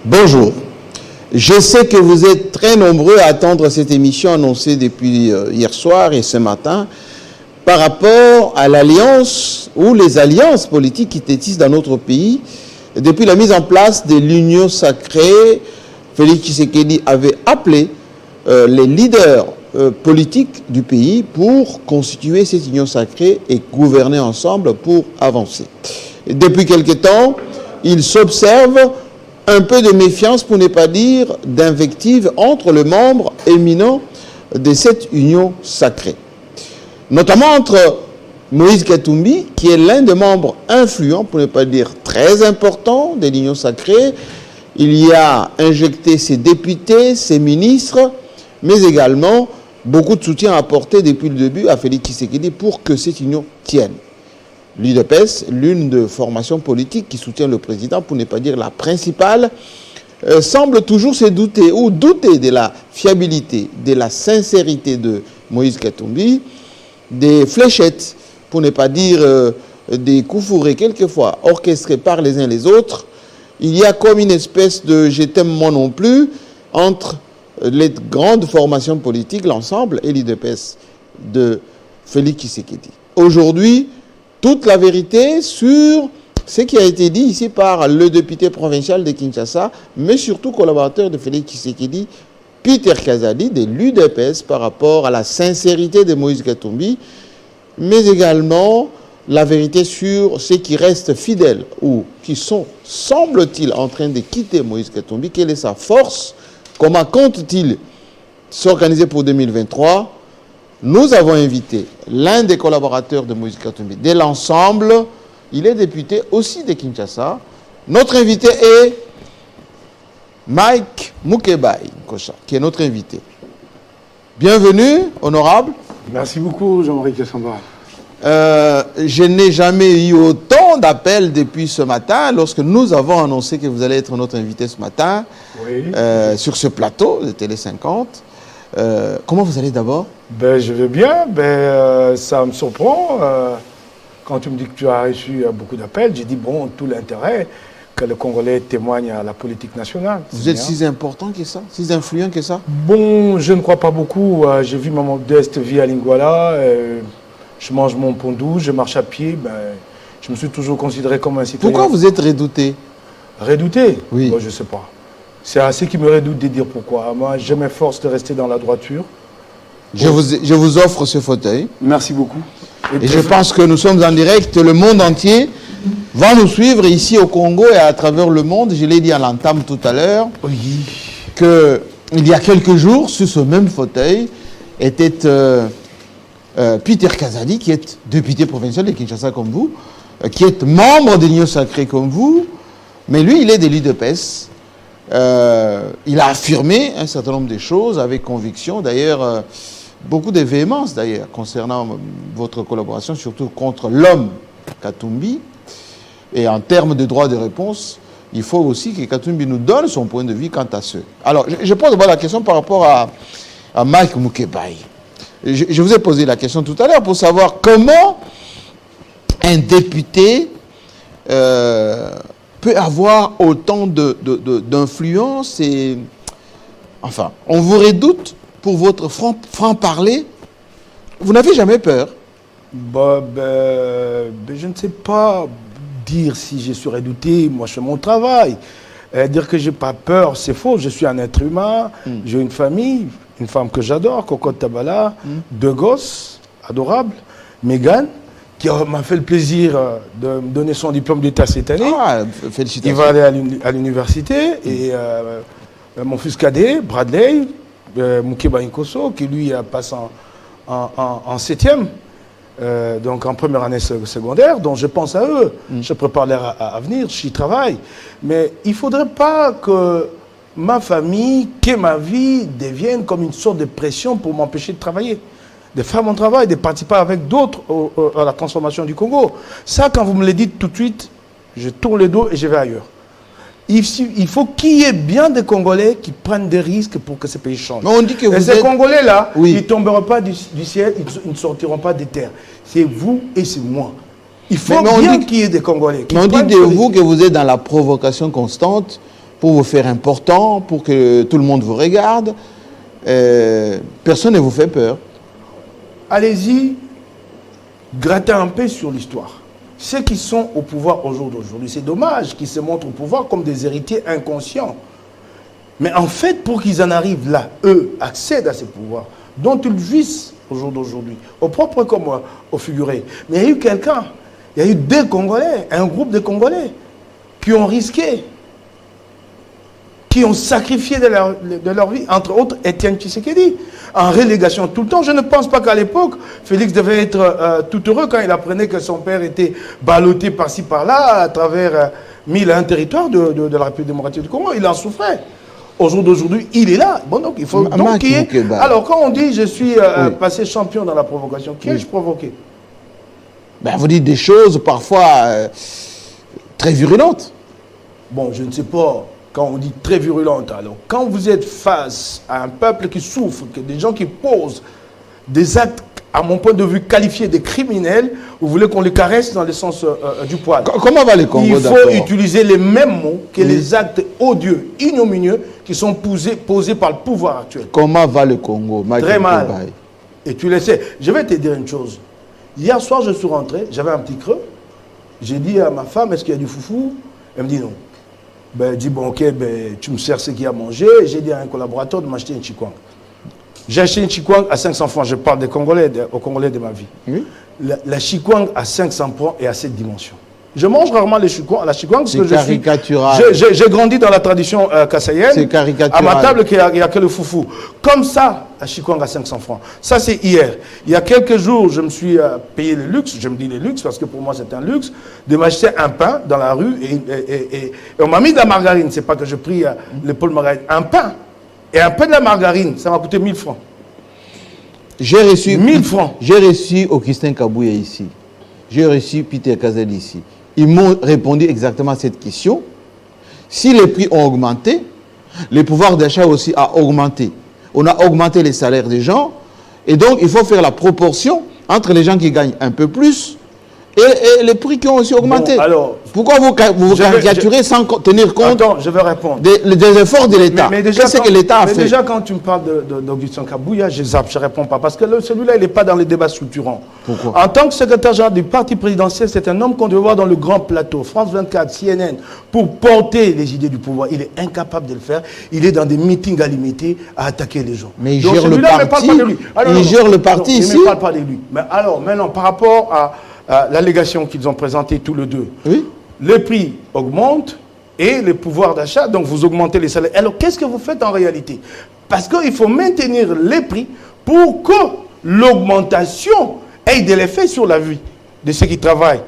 Bonjour. Je sais que vous êtes très nombreux à attendre cette émission annoncée depuis hier soir et ce matin par rapport à l'alliance ou les alliances politiques qui tétissent dans notre pays depuis la mise en place de l'Union sacrée. Félix Tshisekedi avait appelé les leaders politiques du pays pour constituer cette union sacrée et gouverner ensemble pour avancer. Et depuis quelque temps, il s'observe un peu de méfiance, pour ne pas dire d'invective, entre les membres éminents de cette union sacrée. Notamment entre Moïse Katumbi, qui est l'un des membres influents, pour ne pas dire très important, de l'union sacrée. Il y a injecté ses députés, ses ministres, mais également beaucoup de soutien apporté depuis le début à Félix Tshisekedi pour que cette union tienne. L'UDPS, l'une des formations politiques qui soutient le président, pour ne pas dire la principale, semble toujours se douter ou douter de la fiabilité, de la sincérité de Moïse Katumbi, des fléchettes, pour ne pas dire des coups fourrés quelquefois orchestrés par les uns les autres. Il y a comme une espèce de « je t'aime moi non plus » entre les grandes formations politiques, l'ensemble, et l'UDPS de Félix Tshisekedi. Aujourd'hui, toute la vérité sur ce qui a été dit ici par le député provincial de Kinshasa, mais surtout collaborateur de Félix Tshisekedi, Peter Kazadi, de l'UDPS, par rapport à la sincérité de Moïse Katumbi, mais également la vérité sur ceux qui restent fidèles ou qui sont, semble-t-il, en train de quitter Moïse Katumbi. Quelle est sa force? Comment compte-t-il s'organiser pour 2023? Nous avons invité l'un des collaborateurs de Moïse Katumbi, de l'ensemble. Il est député aussi de Kinshasa. Notre invité est Mike Mukebai Nkosha, qui est notre invité. Bienvenue, honorable. Merci beaucoup, Jean-Marie Kassamba. Je n'ai jamais eu autant d'appels depuis ce matin, lorsque nous avons annoncé que vous allez être notre invité ce matin, Oui. sur ce plateau de Télé 50. Comment vous allez d'abord? Je vais bien. Ça me surprend. Quand tu me dis que tu as reçu beaucoup d'appels, j'ai dit, bon, tout l'intérêt que le Congolais témoigne à la politique nationale. Vous êtes si important que ça? Si influent que ça? Bon, je ne crois pas beaucoup. J'ai vu ma modeste vie à Lingouala. Je mange mon pondou, je marche à pied. Je me suis toujours considéré comme un citoyen. Pourquoi vous êtes redouté? Redouté? Oui. Je ne sais pas. C'est assez qui me redoute de dire pourquoi. Moi, je m'efforce de rester dans la droiture. Je vous offre ce fauteuil. Merci beaucoup. Et je pense que nous sommes en direct. Le monde entier va nous suivre ici au Congo et à travers le monde. Je l'ai dit à l'entame tout à l'heure. Oui. Qu'il y a quelques jours, sur ce même fauteuil, était Peter Kazadi, qui est député provincial de Kinshasa comme vous, qui est membre de l'Union sacrée comme vous, mais lui, il est de l'UDPS. Il a affirmé un certain nombre de choses avec conviction, d'ailleurs, beaucoup de véhémence d'ailleurs, concernant votre collaboration, surtout contre l'homme Katumbi. Et en termes de droit de réponse, il faut aussi que Katumbi nous donne son point de vue quant à ce. Alors, je pose d'abord la question par rapport à Mike Mukebai. Je vous ai posé la question tout à l'heure pour savoir comment un député peut avoir autant d'influence et... Enfin, on vous redoute pour votre franc-parler. Vous n'avez jamais peur? Je ne sais pas dire si je suis redouté. Moi, je fais mon travail. Dire que je n'ai pas peur, c'est faux. Je suis un être humain. J'ai une famille, une femme que j'adore, Cocotte Tabala, deux gosses adorables, Mégane, qui m'a fait le plaisir de me donner son diplôme d'État cette année. Ah, félicitations. Il va aller à l'université. Et mon fils cadet, Bradley, Mukeba Nkoso, qui lui passe en 7e, donc en première année secondaire, donc je pense à eux. Je prépare leur avenir, j'y travaille. Mais il ne faudrait pas que ma famille, que ma vie devienne comme une sorte de pression pour m'empêcher de travailler. De faire mon travail, de participer avec d'autres à la transformation du Congo. Ça, quand vous me le dites tout de suite, je tourne le dos et je vais ailleurs. Il faut qu'il y ait bien des Congolais qui prennent des risques pour que ce pays change. Mais on dit que vous et ces Congolais-là, oui, ils ne tomberont pas du ciel, ils ne sortiront pas des terres. C'est vous et c'est moi. Il faut bien qu'il y ait des Congolais. Mais on dit de vous que vous êtes dans la provocation constante pour vous faire important, pour que tout le monde vous regarde. Personne ne vous fait peur. Allez-y, grattez un peu sur l'histoire. Ceux qui sont au pouvoir aujourd'hui, c'est dommage qu'ils se montrent au pouvoir comme des héritiers inconscients. Mais en fait, pour qu'ils en arrivent là, eux accèdent à ces pouvoirs dont ils jouissent au jour d'aujourd'hui, au propre comme au figuré. Mais il y a eu quelqu'un, il y a eu des Congolais, un groupe de Congolais qui ont risqué, qui ont sacrifié de leur vie, entre autres Étienne Tshisekedi, en relégation tout le temps. Je ne pense pas qu'à l'époque, Félix devait être tout heureux quand il apprenait que son père était ballotté par-ci par-là à travers 1001 territoires de la République démocratique du Congo. Il en souffrait. Au jour d'aujourd'hui, il est là. Bon, donc il faut donc qu'il y ait... Alors, quand on dit je suis passé champion dans la provocation, qui ai-je provoqué? Ben, vous dites des choses parfois très virulentes. Bon, je ne sais pas. Quand on dit très virulente, alors, quand vous êtes face à un peuple qui souffre, que des gens qui posent des actes, à mon point de vue, qualifiés de criminels, vous voulez qu'on les caresse dans le sens du poil. Comment va le Congo? Il faut utiliser les mêmes mots que les actes odieux, ignominieux, qui sont posés par le pouvoir actuel. Comment va le Congo? Très mal. Et tu le sais. Je vais te dire une chose. Hier soir, je suis rentré, j'avais un petit creux. J'ai dit à ma femme, est-ce qu'il y a du foufou? Elle me dit non. Ben, je dis, bon, ok, ben, tu me sers ce qu'il y a à manger. J'ai dit à un collaborateur de m'acheter un chikwang. J'ai acheté un chikwang à 500 francs. Je parle des Congolais, aux Congolais de ma vie. Oui. La chikwang à 500 francs et à cette dimension. Je mange rarement la chikwang parce que caricatural. J'ai grandi dans la tradition kassaïenne. C'est caricatural. À ma table, il n'y a que le foufou. Comme ça, la chikwang à 500 francs. Ça, c'est hier. Il y a quelques jours, je me suis payé le luxe, je me dis le luxe parce que pour moi, c'est un luxe, de m'acheter un pain dans la rue et on m'a mis de la margarine. C'est pas que je prie l'épaule margarine. Un pain et un peu de la margarine, ça m'a coûté 1000 francs. J'ai reçu 1000 francs. J'ai reçu Augustin Kabouya ici. J'ai reçu Peter Kazel ici. Ils m'ont répondu exactement à cette question. Si les prix ont augmenté, le pouvoir d'achat aussi a augmenté. On a augmenté les salaires des gens. Et donc, il faut faire la proportion entre les gens qui gagnent un peu plus et les prix qui ont aussi augmenté. Bon, alors, pourquoi vous caricaturez sans tenir compte je vais répondre. Des efforts de l'État? Qu'est-ce que l'État a fait? Déjà, quand tu me parles d'Augustin Kabouya, je zappe, je ne réponds pas. Parce que celui-là, il n'est pas dans les débats structurants. Pourquoi? En tant que secrétaire général du parti présidentiel, c'est un homme qu'on doit voir dans le grand plateau, France 24, CNN, pour porter les idées du pouvoir. Il est incapable de le faire. Il est dans des meetings à limiter, à attaquer les gens. Mais il gère le parti. Il gère le parti ici. Il ne parle pas de lui. Mais alors, maintenant, par rapport à l'allégation qu'ils ont présentée tous les deux, oui, les prix augmentent et le pouvoir d'achat, donc vous augmentez les salaires. Alors, qu'est-ce que vous faites en réalité? Parce qu'il faut maintenir les prix pour que l'augmentation ait de l'effet sur la vie de ceux qui travaillent,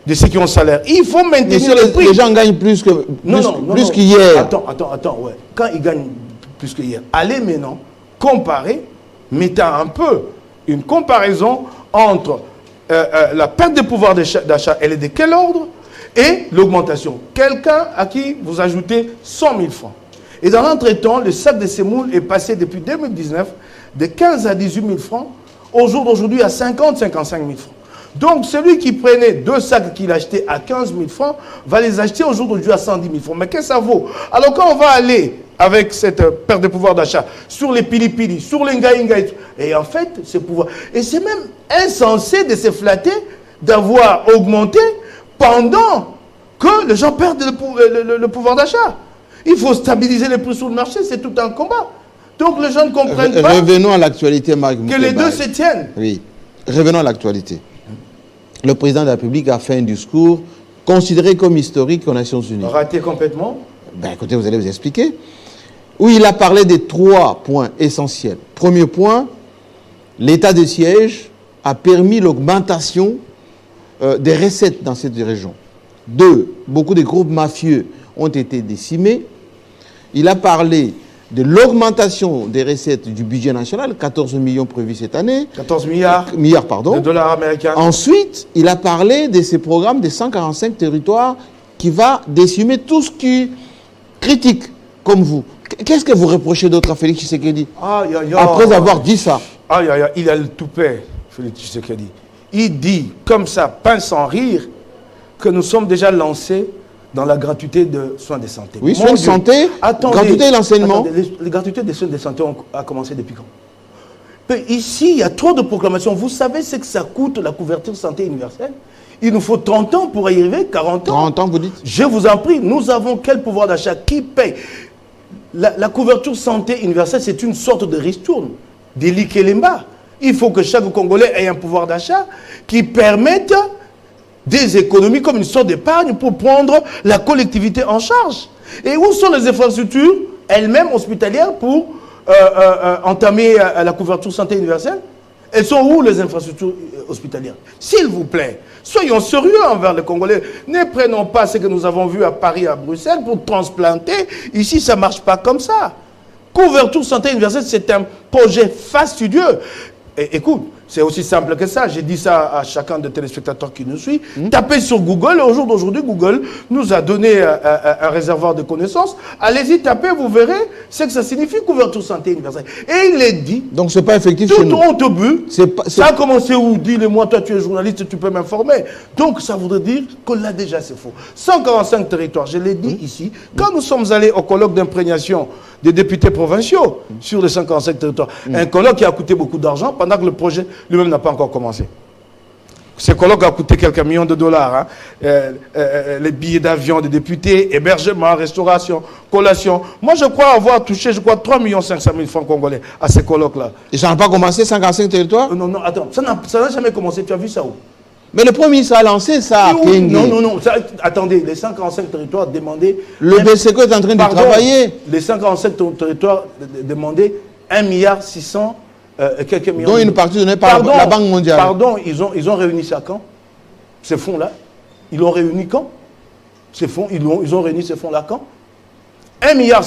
de ceux qui ont un salaire. Il faut maintenir les prix. Les gens gagnent plus qu'hier. Attends, ouais. Quand ils gagnent plus qu'hier, allez maintenant comparer, mettez un peu une comparaison entre la perte de pouvoir d'achat, elle est de quel ordre? Et l'augmentation. Quelqu'un à qui vous ajoutez 100 000 francs. Et dans l'entretemps, le sac de semoule est passé depuis 2019 de 15 à 18 000 francs, au jour d'aujourd'hui à 50 55 000 francs. Donc celui qui prenait 2 sacs qu'il achetait à 15 000 francs va les acheter au jour d'aujourd'hui à 110 000 francs. Mais qu'est-ce que ça vaut? Alors quand on va aller avec cette perte de pouvoir d'achat sur les pili-pili, sur les ngaï-ngaï, et en fait, ce pouvoir. Et c'est même insensé de se flatter d'avoir augmenté pendant que les gens perdent le pouvoir d'achat. Il faut stabiliser les prix sur le marché, c'est tout un combat. Donc les gens ne comprennent pas. Revenons à l'actualité, Marc. Que les deux se tiennent. Oui, revenons à l'actualité. Le président de la République a fait un discours considéré comme historique aux Nations Unies. Raté complètement. Ben, écoutez, vous allez vous expliquer. Où il a parlé des 3 points essentiels. Premier point, l'état de siège a permis l'augmentation des recettes dans cette région. 2, beaucoup de groupes mafieux ont été décimés. Il a parlé de l'augmentation des recettes du budget national, 14 millions prévus cette année. 14 milliards. Pardon. De dollars américains. Ensuite, il a parlé de ces programmes de 145 territoires qui va décimer tout ce qui critique comme vous. Qu'est-ce que vous reprochez d'autre à Félix Tshisekedi après avoir dit ça? Il a le toupet, Félix Tshisekedi. Il dit, comme ça, pince sans rire, que nous sommes déjà lancés dans la gratuité de soins de santé. Oui, soins de santé, gratuité de l'enseignement. Les gratuités des soins de santé ont commencé depuis quand? Mais ici, il y a trop de proclamations. Vous savez ce que ça coûte la couverture santé universelle? Il nous faut 30 ans pour y arriver, 40 ans. 40 ans, vous dites? Je vous en prie, nous avons quel pouvoir d'achat? Qui paye? La couverture santé universelle, c'est une sorte de ristourne, des Likelemba. Il faut que chaque Congolais ait un pouvoir d'achat qui permette des économies comme une sorte d'épargne pour prendre la collectivité en charge. Et où sont les infrastructures elles-mêmes hospitalières pour entamer la couverture santé universelle? Elles sont où les infrastructures hospitalières? S'il vous plaît, soyons sérieux envers les Congolais. Ne prenons pas ce que nous avons vu à Paris, à Bruxelles pour transplanter. Ici, ça ne marche pas comme ça. Couverture santé universelle, c'est un projet fastidieux. Et, écoute, c'est aussi simple que ça. J'ai dit ça à chacun des téléspectateurs qui nous suit. Tapez sur Google. Au jour d'aujourd'hui, Google nous a donné un réservoir de connaissances. Allez-y, tapez, vous verrez ce que ça signifie couverture santé universelle. Et il est dit... Donc, ce n'est pas effectif chez nous. Tout honte but. Ça a commencé où? Dis-le-moi, toi tu es journaliste, tu peux m'informer. Donc, ça voudrait dire que là déjà, c'est faux. 145 territoires, je l'ai dit ici. Quand nous sommes allés au colloque d'imprégnation des députés provinciaux sur les 145 territoires, un colloque qui a coûté beaucoup d'argent pendant que le projet lui-même n'a pas encore commencé. Ce colloque a coûté quelques millions de dollars. Les billets d'avion des députés, hébergement, restauration, collation. Moi, je crois avoir touché, 3 500 000 francs congolais à ce colloque-là. Et ça n'a pas commencé, 145 territoires? Non, non, attends. Ça n'a jamais commencé. Tu as vu ça où? Mais le Premier ministre a lancé ça. Non. Ça, attendez, les 145 territoires demandaient... Le BCECO est en train de travailler. Les 145 territoires demandaient 1,6 milliard quelques millions. Dont une partie donnée par la Banque mondiale. Pardon, ils ont réuni ça quand? Ces fonds-là? Ils l'ont réuni quand? Ces fonds, ils ont réuni ces fonds-là quand? 1,6 milliard,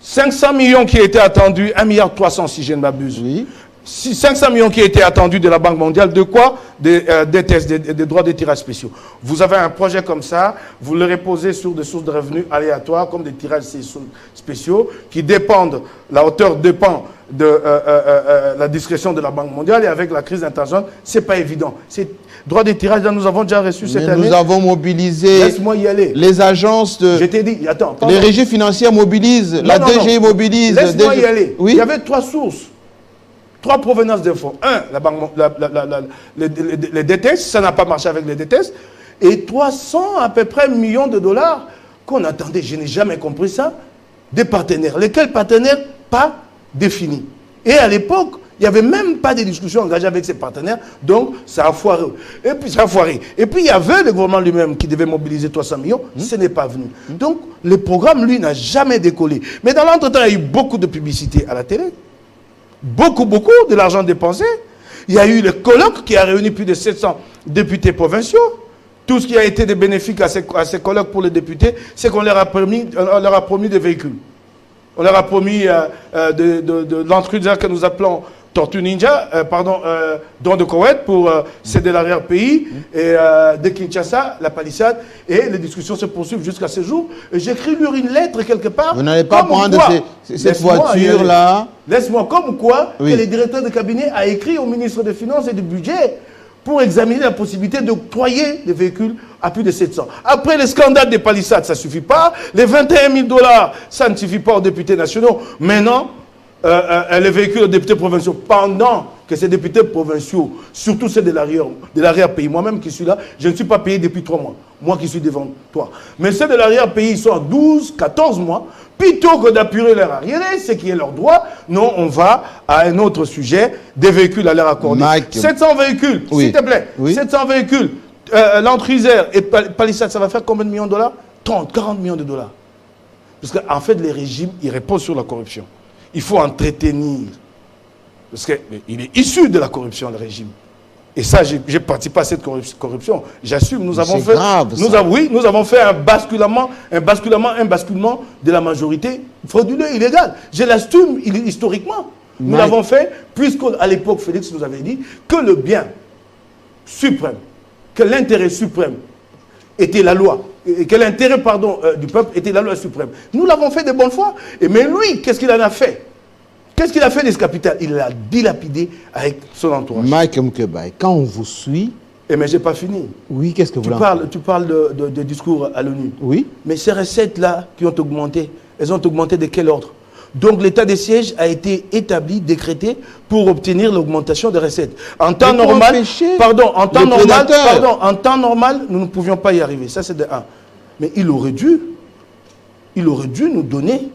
500 millions qui étaient attendus, 1,3 milliard si je ne m'abuse. Oui. 500 millions qui étaient attendus de la Banque mondiale, de quoi? Des tests, des droits de tirage spéciaux. Vous avez un projet comme ça, vous le reposez sur des sources de revenus aléatoires, comme des tirages spéciaux, qui dépendent, la hauteur dépend de la discrétion de la Banque mondiale, et avec la crise internationale, ce n'est pas évident. Ces droits de tirage, là, nous avons déjà reçu cette année. Nous avons mobilisé... Laisse-moi y aller. Les agences de... Je t'ai dit, attends. Les régies financières mobilisent, la DGI mobilise... Laisse-moi y aller. Oui? Il y avait 3 sources. 3 provenances de fonds. Les DTS, ça n'a pas marché avec les DTS. Et 300 à peu près millions de dollars qu'on attendait. Je n'ai jamais compris ça. Des partenaires. Lesquels partenaires? Pas définis. Et à l'époque, il n'y avait même pas de discussion engagée avec ces partenaires. Donc, ça a foiré. Et puis, ça a foiré. Et puis, il y avait le gouvernement lui-même qui devait mobiliser 300 millions. Ce n'est pas venu. Donc, le programme, lui, n'a jamais décollé. Mais dans l'entretemps, il y a eu beaucoup de publicité à la télé. Beaucoup de l'argent dépensé. Il y a eu le colloque qui a réuni plus de 700 députés provinciaux. Tout ce qui a été de bénéfique à ces colloques pour les députés, c'est qu'on leur a promis des véhicules. On leur a promis de l'entretien que nous appelons Tortue Ninja, don de Koweït pour céder l'arrière-pays, et de Kinshasa, la palissade, et les discussions se poursuivent jusqu'à ce jour. J'écris lui une lettre quelque part. Vous n'allez pas prendre cette voiture-là. Laisse-moi, comme quoi, oui. Que le directeur de cabinet a écrit au ministre des Finances et du Budget pour examiner la possibilité d'octroyer des véhicules à plus de 700. Après le scandale des palissades, ça ne suffit pas. Les 21 000 $, ça ne suffit pas aux députés nationaux. Maintenant, les véhicules aux députés provinciaux, pendant que ces députés provinciaux, surtout ceux de l'arrière-pays, moi-même qui suis là, je ne suis pas payé depuis 3 mois, moi qui suis devant toi. Mais ceux de l'arrière-pays, ils sont à 12, 14 mois, plutôt que d'appuyer leur arriéré, ce qui est leur droit, non, on va à un autre sujet, des véhicules à leur accorder. 700 véhicules, oui. S'il te plaît, oui. 700 véhicules, l'Entrisère et Palissade, ça va faire combien de millions de dollars? 30, 40 millions de dollars. Parce qu'en fait, les régimes, ils reposent sur la corruption. Il faut entretenir. Parce qu'il est issu de la corruption, le régime. Et ça, j'ai participé à cette corruption. J'assume, nous avons fait... Nous avons fait un basculement de la majorité frauduleux, illégal. Je l'assume historiquement. Nous l'avons fait, puisqu'à l'époque, Félix nous avait dit que le bien suprême, que l'intérêt suprême était la loi. Et que l'intérêt, du peuple était la loi suprême. Nous l'avons fait de bonne foi. Mais lui, qu'est-ce qu'il en a fait? Qu'est-ce qu'il a fait de ce capital? Il l'a dilapidé avec son entourage. Mike Moukebaye, quand on vous suit, mais je n'ai pas fini. Oui, qu'est-ce que vous Tu parles de discours à l'ONU. Oui. Mais ces recettes-là qui ont augmenté, elles ont augmenté de quel ordre? Donc l'état de siège a été établi, décrété pour obtenir l'augmentation des recettes. En temps normal, en temps normal, nous ne pouvions pas y arriver. Ça c'est de 1. Mais il aurait dû nous donner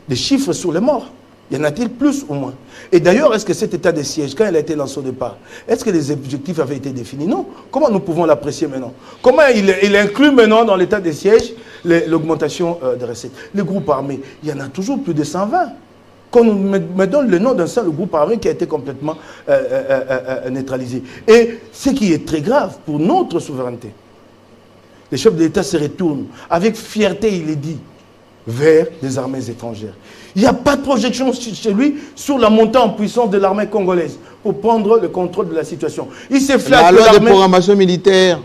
des chiffres sur les morts. Y en a-t-il plus ou moins? Et d'ailleurs, est-ce que cet état de siège, quand il a été lancé au départ, est-ce que les objectifs avaient été définis? Non. Comment nous pouvons l'apprécier maintenant? Comment il inclut maintenant dans l'état de siège l'augmentation des recettes? Les groupes armés, il y en a toujours plus de 120. Qu'on me donne le nom d'un seul groupe armé qui a été complètement neutralisé. Et ce qui est très grave pour notre souveraineté, les chefs de l'État se retournent avec fierté, il est dit, vers des armées étrangères. Il n'y a pas de projection chez lui sur la montée en puissance de l'armée congolaise pour prendre le contrôle de la situation. Il s'est flatté. La loi de programmation militaire.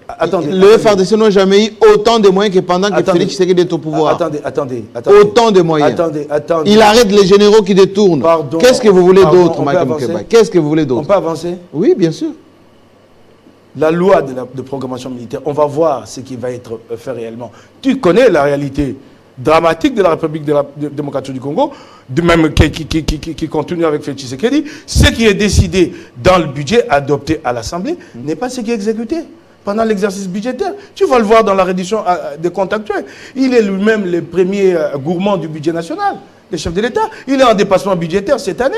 Attendez. Le FARDC n'a jamais eu autant de moyens que pendant que Félix Tshisekedi est au pouvoir. Attendez. Autant de moyens. Attendez. Il arrête les généraux qui détournent. Qu'est-ce que vous voulez d'autre, Michael Mukeba? Qu'est-ce que vous voulez d'autre? On peut avancer? Oui, bien sûr. La loi de programmation militaire, on va voir ce qui va être fait réellement. Tu connais la réalité dramatique de la République démocratique du Congo, même qui continue avec Félix Tshisekedi. Ce qui est décidé dans le budget adopté à l'Assemblée n'est pas ce qui est exécuté pendant l'exercice budgétaire. Tu vas le voir dans la reddition des comptes actuels. Il est lui-même le premier gourmand du budget national, le chef de l'État. Il est en dépassement budgétaire cette année,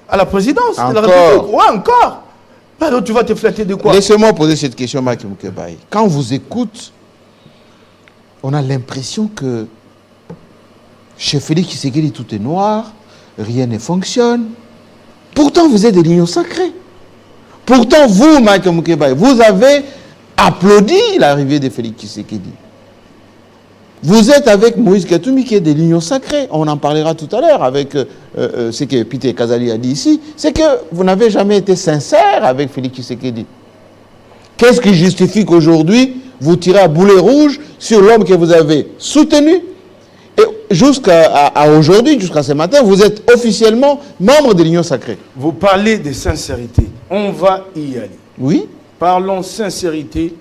à la présidence de la République. Ouais, encore. Alors tu vas te flatter de quoi? Laissez-moi poser cette question, Michael Mukeba. Quand on vous écoute, on a l'impression que chez Félix Tshisekedi, tout est noir, rien ne fonctionne. Pourtant, vous êtes des lions sacrés. Pourtant, vous, Michael Mukeba, vous avez applaudi l'arrivée de Félix Tshisekedi. Vous êtes avec Moïse Katumbi qui est des lions sacrés. On en parlera tout à l'heure avec ce que Peter Kazali a dit ici. C'est que vous n'avez jamais été sincère avec Félix Tshisekedi. Qu'est-ce qui justifie qu'aujourd'hui, vous tirez à boulet rouge sur l'homme que vous avez soutenu? Et jusqu'à aujourd'hui, jusqu'à ce matin, vous êtes officiellement membre de l'Union sacrée. Vous parlez de sincérité. On va y aller. Oui. Parlons sincérité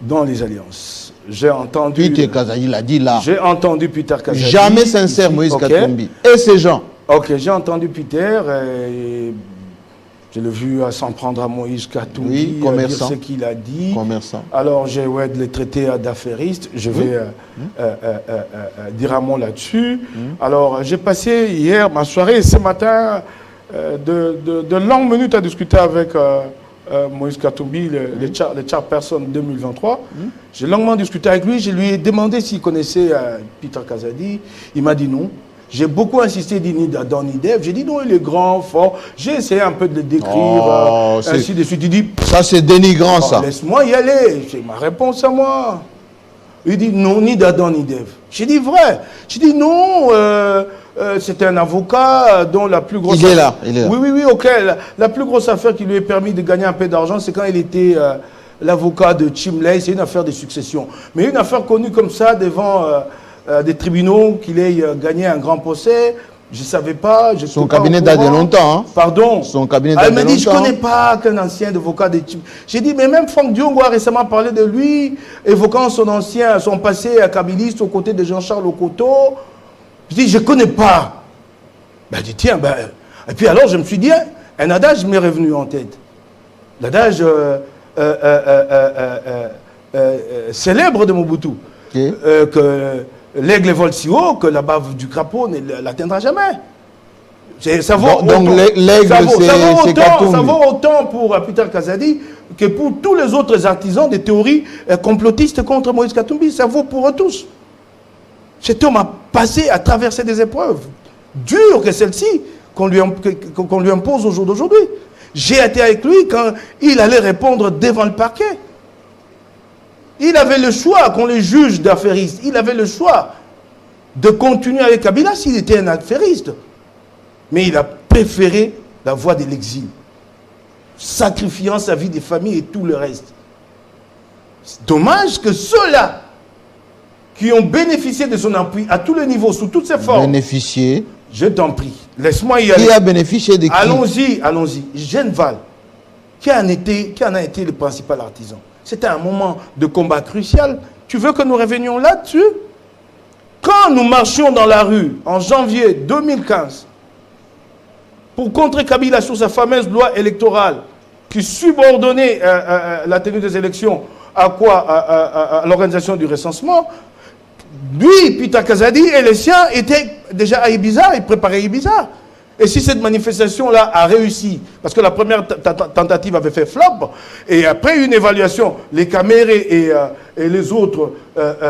dans les alliances. J'ai entendu... Peter Kazali l'a dit là. J'ai entendu Peter Kazali. Jamais sincère, Moïse Katumbi. Et ces gens. Ok, j'ai entendu Peter et je l'ai vu s'en prendre à Moïse Katumbi, dire ce qu'il a dit. Commerçant. Alors j'ai les traités d'affairiste. Je vais dire un mot là-dessus. Alors j'ai passé hier ma soirée et ce matin de longues minutes à discuter avec Moïse Katumbi, le chairperson 2023. J'ai longuement discuté avec lui. Je lui ai demandé s'il connaissait Peter Kazadi. Il m'a dit non. J'ai beaucoup insisté dans Nidev. J'ai dit non, il est grand, fort. J'ai essayé un peu de le décrire, ainsi de suite. Il dit... Ça, c'est dénigrant, ça. Laisse-moi y aller. C'est ma réponse à moi. Il dit non, ni d'Adam ni d'Ève. J'ai dit vrai. J'ai dit non, c'était un avocat dont la plus grosse... Il est là. Oui, ok. La plus grosse affaire qui lui a permis de gagner un peu d'argent, c'est quand il était l'avocat de Chimley. C'est une affaire de succession. Mais une affaire connue comme ça devant des tribunaux, qu'il ait gagné un grand procès, je ne savais pas. Son cabinet date de longtemps. Hein? Pardon. Son cabinet date de longtemps. Elle m'a dit, je ne connais pas qu'un ancien avocat de Chimley. J'ai dit, mais même Franck Diongo a récemment parlé de lui, évoquant son passé à kabiliste aux côtés de Jean-Charles Okoto. Je dis, je ne connais pas. Ben, je dis, tiens, ben... Et puis alors, je me suis dit, un adage m'est revenu en tête. L'adage célèbre de Mobutu. Okay. Que l'aigle vole si haut que la bave du crapaud ne l'atteindra jamais. Ça vaut autant pour Peter Kazadi que pour tous les autres artisans des théories complotistes contre Moïse Katumbi. Ça vaut pour eux tous. Cet homme a passé à traverser des épreuves dures que celles-ci qu'on lui impose au jour d'aujourd'hui. J'ai été avec lui quand il allait répondre devant le parquet. Il avait le choix qu'on les juge d'affairistes. Il avait le choix de continuer avec Kabila s'il était un affairiste. Mais il a préféré la voie de l'exil, sacrifiant sa vie de famille et tout le reste. C'est dommage que ceux-là qui ont bénéficié de son appui à tous les niveaux, sous toutes ses formes... Bénéficié. Je t'en prie, laisse-moi y aller. Qui a bénéficié de qui? Allons-y. Genval, qui en a été le principal artisan. C'était un moment de combat crucial. Tu veux que nous revenions là-dessus? Quand nous marchions dans la rue en janvier 2015 pour contrer Kabila sur sa fameuse loi électorale qui subordonnait la tenue des élections à quoi? À l'organisation du recensement, lui, Peter Kazadi et les siens étaient déjà à Ibiza, ils préparaient Ibiza. Et si cette manifestation-là a réussi, parce que la première tentative avait fait flop, et après une évaluation, les Camérés et les autres,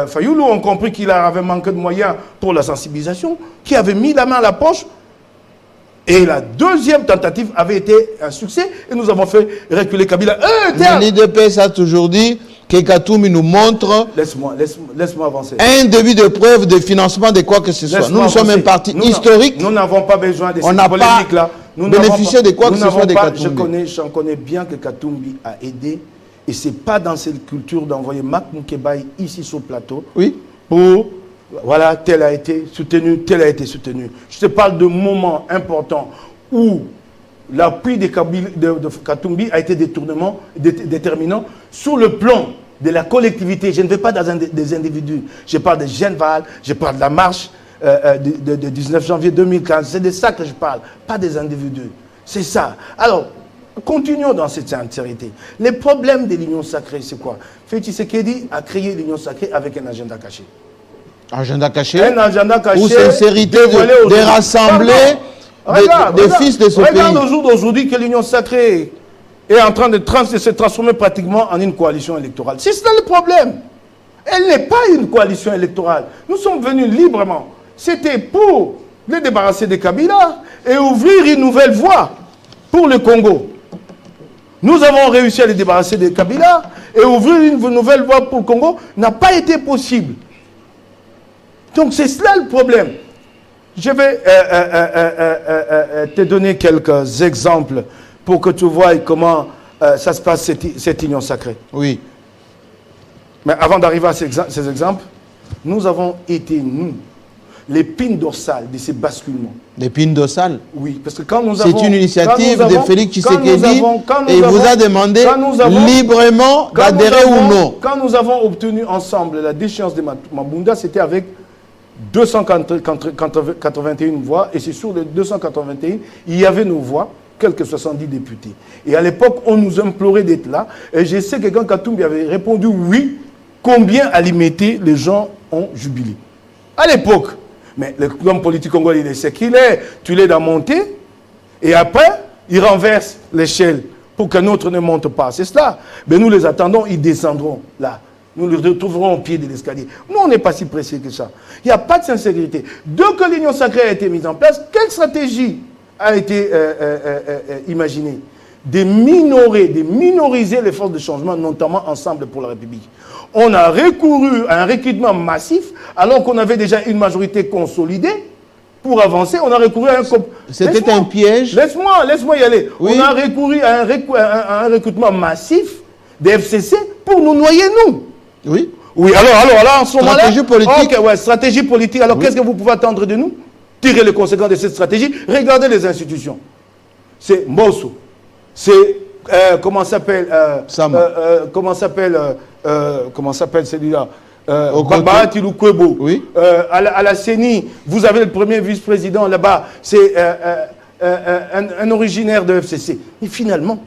Fayoulou ont compris qu'il avait manqué de moyens pour la sensibilisation, qui avait mis la main à la poche, et la deuxième tentative avait été un succès, et nous avons fait reculer Kabila. L'IDPS a toujours dit que Katumbi nous montre Laisse-moi avancer. Un début de preuve de financement de quoi que ce soit. Nous sommes un parti historique. Nous n'avons pas besoin de cette polémique-là. Nous bénéficier de quoi que ce soit de Katumbi. J'en connais bien que Katumbi a aidé. Et ce n'est pas dans cette culture d'envoyer Mak Moukebaï ici sur le plateau. Oui. Pour, voilà, tel a été soutenu, tel a été soutenu. Je te parle de moments importants où l'appui de Katumbi a été déterminant sur le plan de la collectivité. Je ne vais pas dans des individus. Je parle de Genval, je parle de la marche de 19 janvier 2015. C'est de ça que je parle, pas des individus. C'est ça. Alors, continuons dans cette sincérité. Les problèmes de l'Union sacrée, c'est quoi? Félix Tshisekedi a créé l'Union sacrée avec un agenda caché. Agenda caché? Un agenda caché. Ou sincérité de rassembler des fils de ce pays. Regarde au jour d'aujourd'hui que l'Union sacrée est en train de se transformer pratiquement en une coalition électorale. C'est ça le problème. Elle n'est pas une coalition électorale. Nous sommes venus librement. C'était pour les débarrasser de Kabila et ouvrir une nouvelle voie pour le Congo. Nous avons réussi à les débarrasser de Kabila et ouvrir une nouvelle voie pour le Congo n'a pas été possible. Donc c'est cela le problème. Je vais te donner quelques exemples pour que tu vois comment ça se passe, cette union sacrée. Oui. Mais avant d'arriver à ces exemples, nous avons été, nous, l'épine dorsale de ces basculements. L'épine dorsale? Oui, parce que quand nous avons... C'est une initiative de Félix Tshisekedi et il vous a demandé librement d'adhérer ou non. Quand nous avons obtenu ensemble la déchéance de Mabunda, c'était avec 281 voix, et c'est sur les 281, il y avait nos voix, quelques 70 députés. Et à l'époque, on nous implorait d'être là, et je sais que quand Katumbi avait répondu oui, combien à limiter les gens ont jubilé. À l'époque, mais l'homme politique congolais, il sait qu'il est, tu l'es dans monter, et après, il renverse l'échelle pour qu'un autre ne monte pas. C'est cela. Mais nous les attendons, ils descendront là. Nous les retrouverons au pied de l'escalier. Nous, on n'est pas si pressés que ça. Il n'y a pas de sincérité. Dès que l'Union sacrée a été mise en place, quelle stratégie a été imaginée? De minoriser les forces de changement, notamment Ensemble pour la République. On a recouru à un recrutement massif, alors qu'on avait déjà une majorité consolidée. Pour avancer, on a recouru à un... C'était un piège. Laisse-moi y aller. Oui. On a recouru à un recrutement massif des FCC pour nous noyer, nous. Oui. Oui, alors en ce moment-là... Stratégie politique. Okay, ouais, stratégie politique. Alors, oui. Qu'est-ce que vous pouvez attendre de nous? Tirer les conséquences de cette stratégie. Regardez les institutions. C'est Mosso. C'est... comment s'appelle comment s'appelle celui-là Baba Tiloukwebo. Oui. À la CENI, vous avez le premier vice-président là-bas. C'est un originaire de FCC. Mais finalement...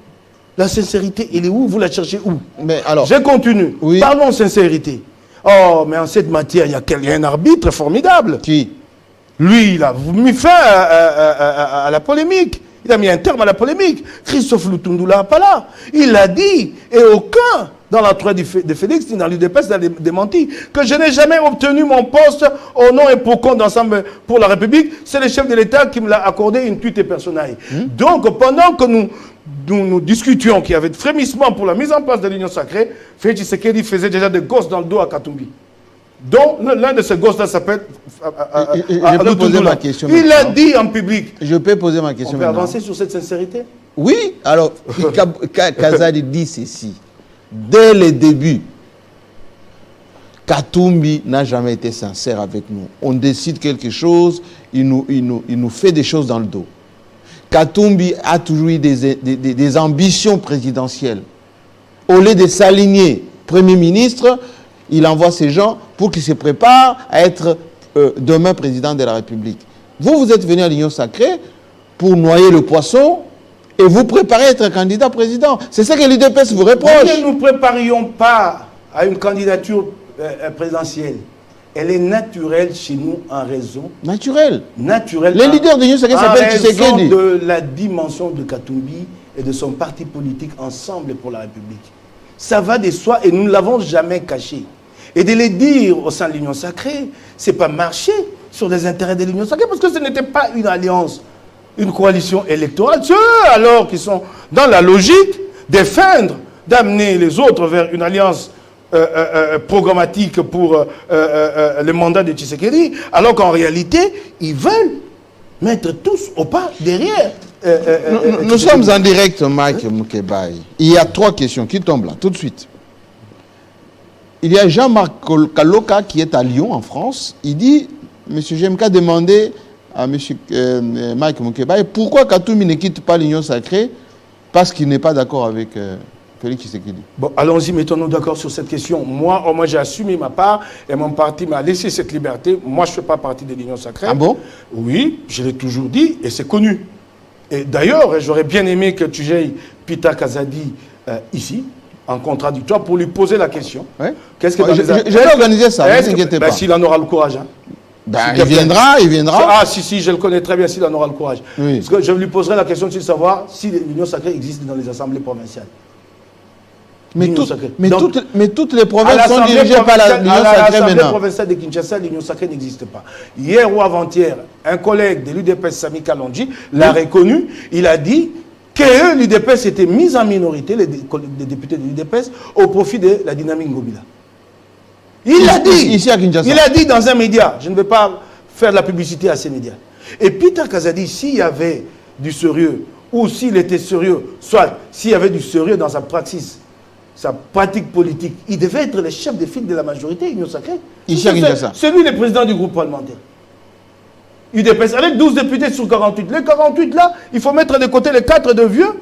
La sincérité, elle est où? Vous la cherchez où? Mais alors, je continue. Oui. Parlons sincérité. Oh, mais en cette matière, il y a un arbitre formidable. Qui? Lui, il a mis fin à la polémique. Il a mis un terme à la polémique. Christophe Lutundula Apala. Il l'a dit. Et aucun, dans l'entourage de Félix, ni dans l'UDPS, n'a démenti. Que je n'ai jamais obtenu mon poste au nom et pour compte d'Ensemble pour la République. C'est le chef de l'État qui me l'a accordé une tuite personnelle. Donc, pendant que nous discutions qu'il y avait de frémissement pour la mise en place de l'Union sacrée, Félix Tshisekedi faisait déjà des gosses dans le dos à Katumbi. Donc, l'un de ces gosses-là s'appelle... Je peux poser ma question. Il l'a dit en public. Je peux poser ma question. On peut avancer sur cette sincérité? Oui. Alors, Kazadi dit ceci. Dès le début, Katumbi n'a jamais été sincère avec nous. On décide quelque chose, il nous fait des choses dans le dos. Katumbi a toujours eu des ambitions présidentielles. Au lieu de s'aligner Premier ministre, il envoie ces gens pour qu'ils se préparent à être demain président de la République. Vous êtes venu à l'Union Sacrée pour noyer le poisson et vous préparez à être candidat président. C'est ça que l'UDPS vous reproche. Mais nous ne nous préparions pas à une candidature présidentielle. Elle est naturelle chez nous en raison. Naturelle. Les leaders de l'Union Sacrée s'appellent Tshisekedi. De la dimension de Katumbi et de son parti politique Ensemble pour la République. Ça va de soi et nous ne l'avons jamais caché. Et de les dire au sein de l'Union Sacrée, ce n'est pas marcher sur les intérêts de l'Union Sacrée parce que ce n'était pas une alliance, une coalition électorale. Ceux alors qui sont dans la logique de feindre, d'amener les autres vers une alliance programmatique pour le mandat de Tshisekedi, alors qu'en réalité, ils veulent mettre tous au pas derrière. Nous sommes en direct, Mike Mukebai. Il y a 3 questions qui tombent là, tout de suite. Il y a Jean-Marc Kaloka qui est à Lyon, en France. Il dit, M. GMK a demandé à M. Mike Mukebai pourquoi Katumbi ne quitte pas l'Union Sacrée parce qu'il n'est pas d'accord avec Félix Tshisekedi. Bon, allons-y, mettons-nous d'accord sur cette question. Moi, j'ai assumé ma part et mon parti m'a laissé cette liberté. Moi, je ne fais pas partie de l'Union Sacrée. Ah bon? Oui, je l'ai toujours dit et c'est connu. Et d'ailleurs, j'aurais bien aimé que tu aies Peter Kazadi ici, en contradictoire, pour lui poser la question. Ouais. Qu'est-ce que je vais organiser ça, ne t'inquiétez pas. S'il en aura le courage. Hein. Il viendra. Ah, si, je le connais très bien s'il en aura le courage. Oui. Parce que je lui poserai la question de savoir si l'Union Sacrée existe dans les assemblées provinciales. Mais toutes les provinces sont dirigées par l'Union Sacrée maintenant. À l'Assemblée provinciale de Kinshasa, l'Union Sacrée n'existe pas. Hier ou avant-hier, un collègue de l'UDPS, Sami Kalonji, l'a reconnu. Il a dit que l'UDPS était mise en minorité, les députés de l'UDPS, au profit de la dynamique Ngobila. Il l'a dit. Ici à Kinshasa. Il a dit dans un média. Je ne vais pas faire de la publicité à ces médias. Et Peter Kazadi, s'il y avait du sérieux, ou s'il était sérieux, soit s'il y avait du sérieux dans sa praxis, sa pratique politique, il devait être le chef de file de la majorité Union Sacrée. Ici à Kinshasa. C'est lui le président du groupe parlementaire. UDPS, avec 12 députés sur 48. Les 48 là, il faut mettre de côté les 4 de vieux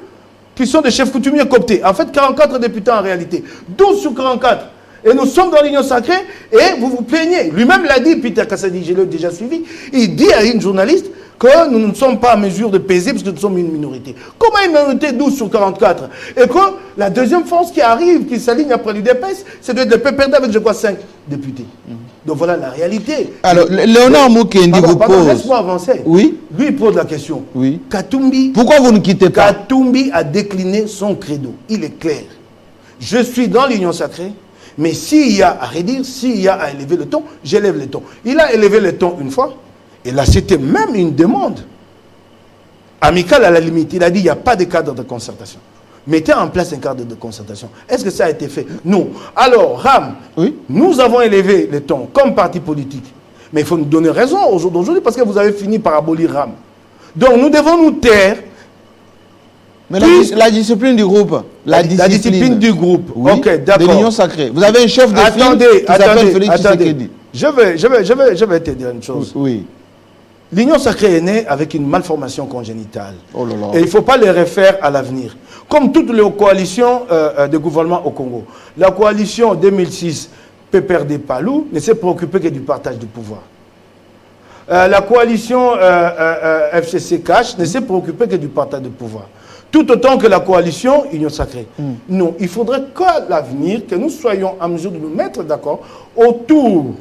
qui sont des chefs coutumiers cooptés. En fait, 44 députés en réalité. 12 sur 44. Et nous sommes dans l'Union Sacrée et vous vous plaignez. Lui-même l'a dit, Peter Kassadi, je l'ai déjà suivi. Il dit à une journaliste que nous ne sommes pas en mesure de peser parce que nous sommes une minorité. Comment une minorité 12 sur 44? Et que la deuxième force qui arrive, qui s'aligne après l'UDPS, c'est de le PPRD avec, je crois, 5 députés. Donc voilà la réalité. Alors, Léonard Mukendi vous pose... Laisse-moi avancer. Oui. Lui, il pose la question. Oui. Katumbi... Pourquoi vous ne quittez pas? Katumbi a décliné son credo. Il est clair. Je suis dans l'Union Sacrée, mais s'il y a à redire, s'il y a à élever le ton, j'élève le ton. Il a élevé le ton une fois, et là, c'était même une demande amicale à la limite. Il a dit, il n'y a pas de cadre de concertation. Mettez en place un cadre de concertation. Est-ce que ça a été fait? Non. Alors, RAM, oui, nous avons élevé le ton comme parti politique. Mais il faut nous donner raison aujourd'hui parce que vous avez fini par abolir RAM. Donc, nous devons nous taire. Mais la discipline du groupe. La discipline du groupe. Oui, ok, d'accord. De l'Union Sacrée. Vous avez un chef de file qui s'appelle Félix Tshisekedi. Je vais te dire une chose. Oui. L'Union Sacrée est née avec une malformation congénitale. Oh là là. Et il ne faut pas les refaire à l'avenir. Comme toutes les coalitions de gouvernement au Congo. La coalition 2006, PPRD Palou, ne s'est préoccupée que du partage du pouvoir. La coalition FCC Cash ne s'est préoccupée que du partage du pouvoir. Tout autant que la coalition Union Sacrée. Non, il faudrait qu'à l'avenir, que nous soyons en mesure de nous mettre d'accord autour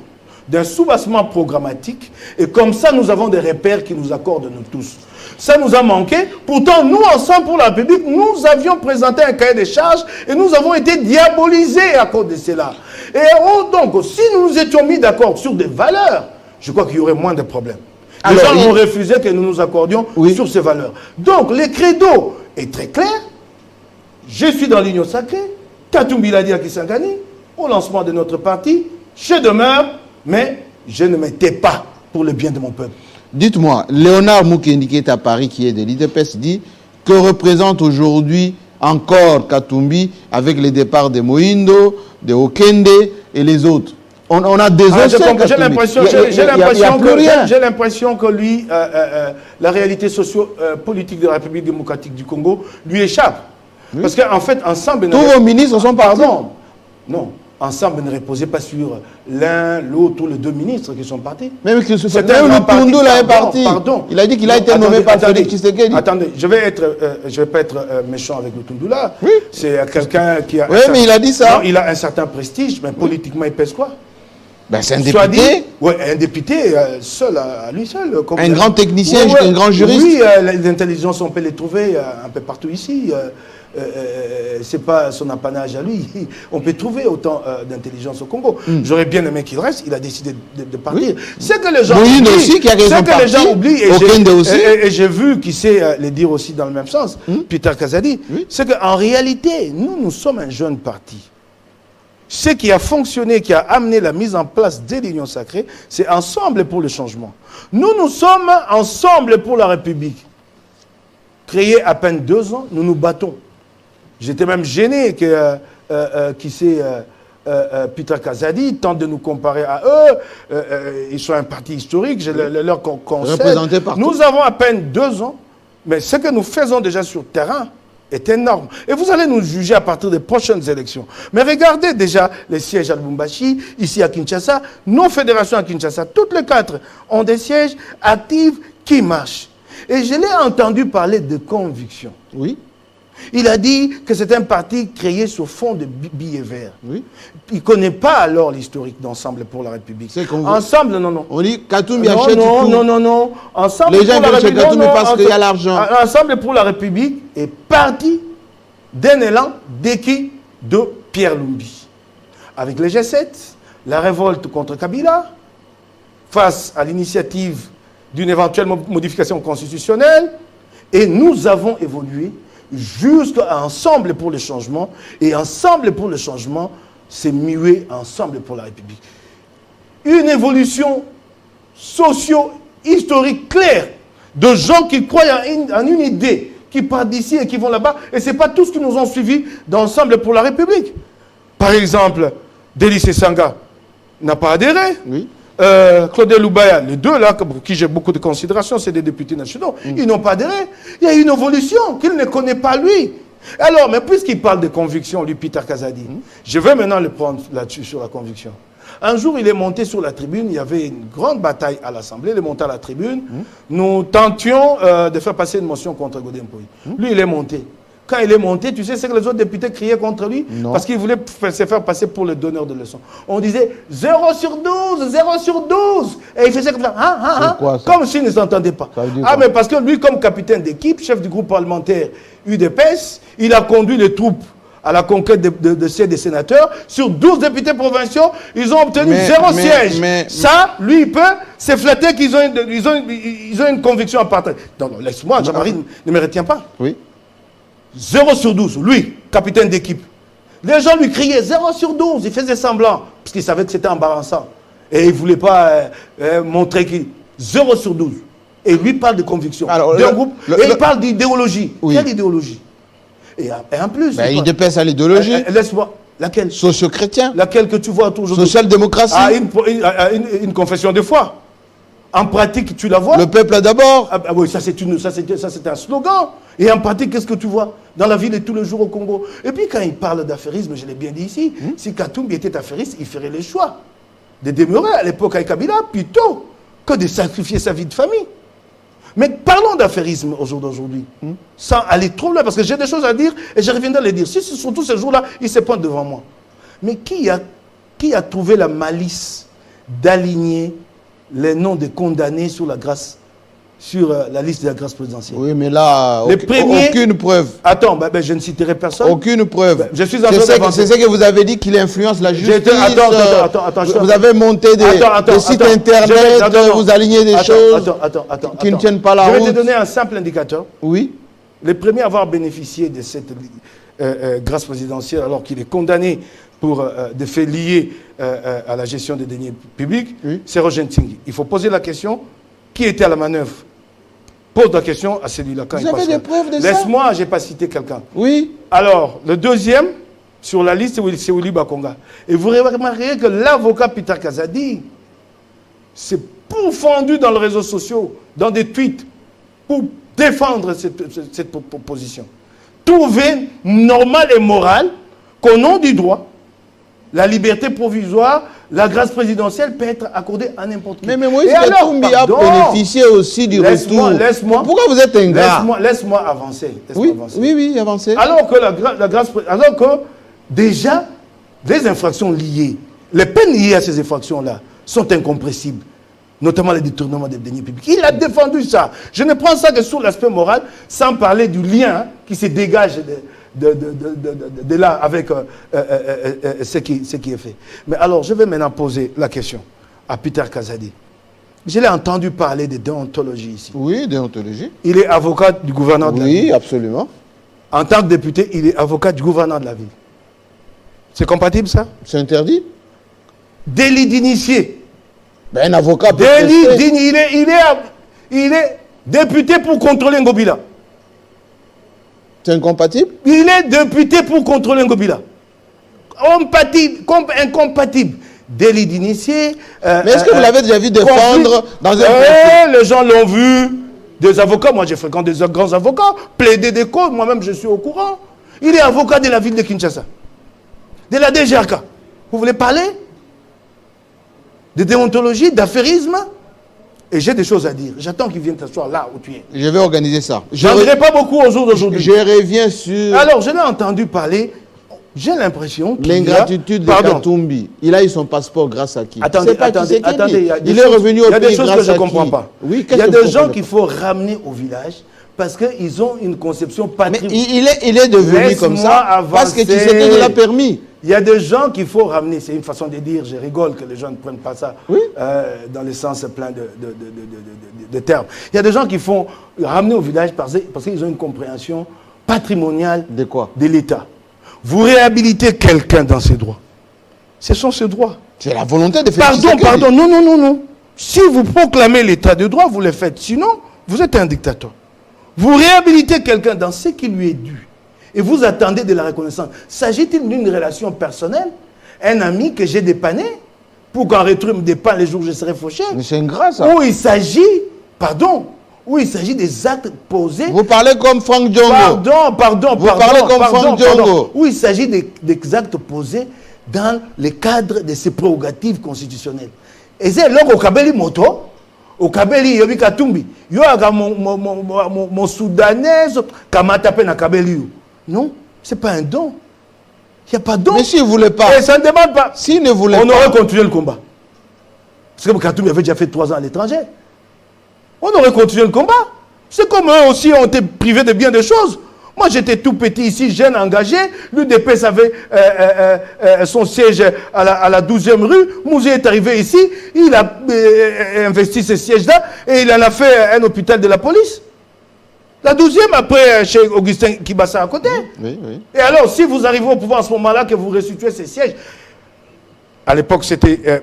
d'un soubassement programmatique, et comme ça, nous avons des repères qui nous accordent nous tous. Ça nous a manqué. Pourtant, nous, Ensemble pour la République, nous avions présenté un cahier de charges et nous avons été diabolisés à cause de cela. Et donc, si nous nous étions mis d'accord sur des valeurs, je crois qu'il y aurait moins de problèmes. Les gens ont refusé que nous nous accordions sur ces valeurs. Donc, le credo est très clair. Je suis dans l'Union Sacrée. Katumbi l'a dit à Kisangani, au lancement de notre parti. Je demeure, mais je ne me tais pas pour le bien de mon peuple. Dites-moi, Léonard Mukendi qui est à Paris, qui est de l'IDPS, dit que représente aujourd'hui encore Katumbi avec les départs de Moïndo, de Okende et les autres. On a désossé. J'ai l'impression que lui, la réalité socio-politique de la République démocratique du Congo lui échappe. Oui. Parce qu'en fait, ensemble... Tous vos ministres sont partis. Non. Ensemble ne reposait pas sur l'un, l'autre ou les deux ministres qui sont partis. Même le Tundu là est parti. Pardon. Il a dit qu'il a été nommé par Félix Tshisekedi. Attendez, je vais pas être méchant avec le Tundu là. Oui. C'est quelqu'un qui a... Oui, mais il a dit ça. Non, il a un certain prestige, mais politiquement, il pèse quoi? Ben, c'est un député. Oui, un député seul, à lui seul. Comme un grand technicien, un grand juriste. Oui, les intelligences, on peut les trouver un peu partout ici. C'est pas son apanage à lui. On peut trouver autant d'intelligence au Congo. J'aurais bien aimé qu'il reste. Il a décidé de partir. Oui. C'est que les gens oublient. Aussi, qui a raison c'est que les gens oublient. Et j'ai vu qui sait les dire aussi dans le même sens. Peter Kazadi. Oui. C'est qu'en réalité, nous sommes un jeune parti. Ce qui a fonctionné, qui a amené la mise en place de l'Union sacrée, c'est Ensemble pour le changement. Nous sommes Ensemble pour la République. Créé à peine 2 ans, nous nous battons. J'étais même gêné que Peter Kazadi tente de nous comparer à eux. Ils sont un parti historique, je leur conseille. Nous avons à peine 2 ans, mais ce que nous faisons déjà sur le terrain est énorme. Et vous allez nous juger à partir des prochaines élections. Mais regardez déjà les sièges à Lubumbashi, ici à Kinshasa, nos fédérations à Kinshasa, toutes les 4 ont des sièges actifs qui marchent. Et je l'ai entendu parler de conviction. Oui. Il a dit que c'est un parti créé sur fond de billets verts. Oui. Il ne connaît pas alors l'historique d'Ensemble pour la République. Ensemble, non. On dit Katumbi achète tout. Non. Ensemble les gens viennent chez Katumbi parce qu'il y a l'argent. Ensemble pour la République est parti d'un élan d'équipe de Pierre Lumbi. Avec les G7, la révolte contre Kabila, face à l'initiative d'une éventuelle modification constitutionnelle, et nous avons évolué jusqu'à Ensemble pour le changement, et Ensemble pour le changement, c'est muet Ensemble pour la République. Une évolution socio-historique claire de gens qui croient en une idée, qui partent d'ici et qui vont là-bas, et ce n'est pas tous qui nous ont suivis d'Ensemble pour la République. Par exemple, Délice Sanga n'a pas adhéré. Oui. Claude Loubaya, les deux là, pour qui j'ai beaucoup de considération, c'est des députés nationaux. Ils n'ont pas adhéré. Il y a une évolution qu'il ne connaît pas lui. Alors, mais puisqu'il parle de conviction, lui, Peter Kazadi, je vais maintenant le prendre là-dessus, sur la conviction. Un jour, il est monté sur la tribune, il y avait une grande bataille à l'Assemblée, il est monté à la tribune. Nous tentions de faire passer une motion contre Godin Poy. Lui, il est monté. Quand il est monté, tu sais ce que les autres députés criaient contre lui? Non. Parce qu'il voulait se faire passer pour le donneur de leçons. On disait 0 sur 12, 0 sur 12. Et il faisait comme ça, comme s'il ne s'entendait pas. Mais parce que lui, comme capitaine d'équipe, chef du groupe parlementaire UDPS, il a conduit les troupes à la conquête de des sénateurs. Sur 12 députés provinciaux, ils ont obtenu 0 siège. Ça, lui, il peut se flatter qu'ils ont une conviction à partager. Non, laisse-moi, Jean-Marie ne me retient pas. Oui. 0 sur 12, lui, capitaine d'équipe. Les gens lui criaient 0 sur 12, il faisait semblant, parce qu'il savait que c'était embarrassant. Et il ne voulait pas montrer qu'il... 0 sur 12. Et lui parle de conviction. D'un groupe, et il parle d'idéologie. Oui. Quelle idéologie? Et en plus... il dépasse à l'idéologie. Laisse-moi. Laquelle? Socio-chrétien. Laquelle que tu vois aujourd'hui? Social-démocratie. Une confession de foi. En pratique, tu la vois? Le peuple d'abord. Oui, ça c'est un slogan. Et en pratique, qu'est-ce que tu vois dans la vie de tous les jours au Congo? Et puis quand il parle d'affairisme, je l'ai bien dit ici, si Katumbi était affairiste, il ferait le choix de demeurer à l'époque avec Kabila plutôt que de sacrifier sa vie de famille. Mais parlons d'affairisme au jour d'aujourd'hui, sans aller trop loin, parce que j'ai des choses à dire et je reviendrai à les dire. Si surtout ce jour-là, il se pointe devant moi. Mais qui a trouvé la malice d'aligner les noms des condamnés sur la grâce, sur la liste de la grâce présidentielle? Oui, mais là, aucune preuve. Attends, je ne citerai personne. Aucune preuve. Je suis c'est ce que vous avez dit qu'il influence la justice. Attends. Vous avez monté des sites internet, vous alignez des choses qui ne tiennent pas la route. Je vais te donner un simple indicateur. Oui. Le premier à avoir bénéficié de cette grâce présidentielle, alors qu'il est condamné pour des faits liés à la gestion des deniers publics, c'est Roger Ntingui. Il faut poser la question, qui était à la manœuvre? Pose la question à celui-là quand il passe. Vous avez des preuves de ça? Laisse-moi, je n'ai pas cité quelqu'un. Oui. Alors, le deuxième, sur la liste, c'est Willy Bakonga. Et vous remarquerez que l'avocat Peter Kazadi s'est pourfendu dans les réseaux sociaux, dans des tweets, pour défendre cette position. Trouver normal et moral qu'au nom du droit, la liberté provisoire, la grâce présidentielle peut être accordée à n'importe qui. Mais Moïse Katumbi a bénéficié aussi du retour. Pourquoi vous êtes ingrat? Laisse-moi avancer. Oui, avancez. Alors que alors que déjà, les infractions liées, les peines liées à ces infractions-là sont incompressibles, notamment les détournements des deniers publics. Il a défendu ça. Je ne prends ça que sur l'aspect moral, sans parler du lien qui se dégage de là avec ce qui est fait. Mais alors, je vais maintenant poser la question à Peter Kazadi. Je l'ai entendu parler de déontologie ici. Oui, déontologie. Il est avocat du gouverneur de la ville. Oui, absolument. En tant que député, il est avocat du gouverneur de la ville. C'est compatible, ça? C'est interdit? Délit d'initié. Ben, un avocat peut il est député pour contrôler Ngobila. C'est incompatible? Il est député pour contrôler Ngobila. Incompatible. Délit d'initié. Mais est-ce que vous l'avez déjà vu défendre dans un conflit? Les gens l'ont vu. Des avocats, moi j'ai fréquenté des grands avocats, plaider des causes, moi-même je suis au courant. Il est avocat de la ville de Kinshasa. De la DGRK. Vous voulez parler de déontologie, d'affairisme? Et j'ai des choses à dire. J'attends qu'il vienne t'asseoir là où tu es. Je vais organiser ça. Je n'en dirai pas beaucoup aux jours d'aujourd'hui. Je reviens sur... Alors, je l'ai entendu parler. J'ai l'impression qu'il l'ingratitude de Katumbi. Il a eu son passeport grâce à qui? Attendez. Il est revenu au pays grâce à qui? Il y a des choses que je ne comprends pas. Oui, il y a des gens qu'il faut ramener au village parce qu'ils ont une conception patriotique. Mais il est devenu comme ça parce que Tshisekedi l'a permis. Il y a des gens qu'il faut ramener. C'est une façon de dire, je rigole que les gens ne prennent pas ça dans le sens plein de termes. Il y a des gens qu'il faut ramener au village parce qu'ils ont une compréhension patrimoniale de quoi? De l'État. Vous réhabilitez quelqu'un dans ses droits. Ce sont ses droits. C'est la volonté de faire Pardon. Non. Si vous proclamez l'État de droit, vous le faites. Sinon, vous êtes un dictateur. Vous réhabilitez quelqu'un dans ce qui lui est dû. Et vous attendez de la reconnaissance. S'agit-il d'une relation personnelle? Un ami que j'ai dépanné pour qu'en retour il me dépanne les jours où je serai fauché? Mais c'est ingrat ça. Où il s'agit, où il s'agit des actes posés. Vous parlez comme Franck Diongo. Pardon. Vous parlez comme Franck Diongo. Où il s'agit des actes posés dans le cadre de ses prérogatives constitutionnelles. Et c'est là qu'au Kabeli Moto, au Kabeli Yobi Katumbi, il y a mon Soudanais, Kamatape na Kabeli. Non, ce n'est pas un don. Il n'y a pas de don. Mais s'il ne voulait pas. Et ça ne demande pas. S'il ne voulait pas. On aurait continué le combat. Parce que Katumbi avait déjà fait 3 ans à l'étranger. On aurait continué le combat. C'est comme eux aussi ont été privés de bien des choses. Moi, j'étais tout petit ici, jeune, engagé. L'UDPS avait son siège à la 12e rue. Mouzé est arrivé ici. Il a investi ce siège-là et il en a fait un hôpital de la police. La 12e après chez Augustin Kibassa à côté. Oui. Et alors, si vous arrivez au pouvoir à ce moment-là, que vous restituez ces sièges, à l'époque, c'était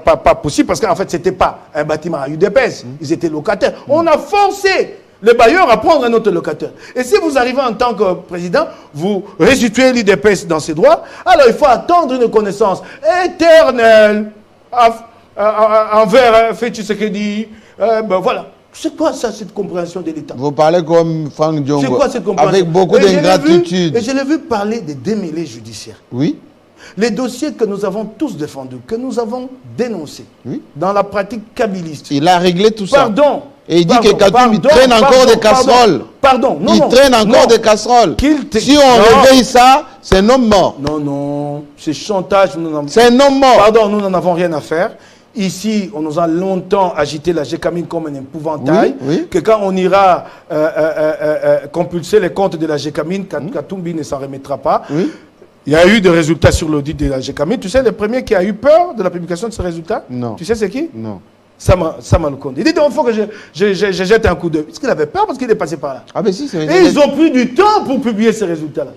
pas possible parce qu'en fait, ce n'était pas un bâtiment à UDPS. Ils étaient locataires. On a forcé les bailleurs à prendre un autre locataire. Et si vous arrivez en tant que président, vous restituez l'UDPS dans ses droits, alors il faut attendre une connaissance éternelle envers Félix Tshisekedi. Voilà. C'est quoi ça, cette compréhension de l'État? Vous parlez comme Franck Diongo. C'est quoi cette compréhension? Avec beaucoup d'ingratitude. Et je l'ai vu parler des démêlés judiciaires. Oui. Les dossiers que nous avons tous défendus, que nous avons dénoncés dans la pratique kabiliste. Il a réglé tout ça. Pardon. Et il dit que Katumbi traîne encore des casseroles. Pardon. Il traîne encore des casseroles. Si on réveille ça, c'est un homme mort. Non. C'est chantage. C'est un homme mort. Pardon, nous n'en avons rien à faire. Ici, on nous a longtemps agité la GECAMIN comme un épouvantail. Que quand on ira compulser les comptes de la GECAMIN, Katumbi ne s'en remettra pas. Il y a eu des résultats sur l'audit de la GECAMIN. Tu sais, le premier qui a eu peur de la publication de ces résultats? Non. Tu sais c'est qui? Non. Sama Lukonde. Il dit il faut que je jette un coup d'œil. Parce qu'il avait peur, parce qu'il est passé par là. Ah ben si, c'est Et ils ont pris du temps pour publier ces résultats-là.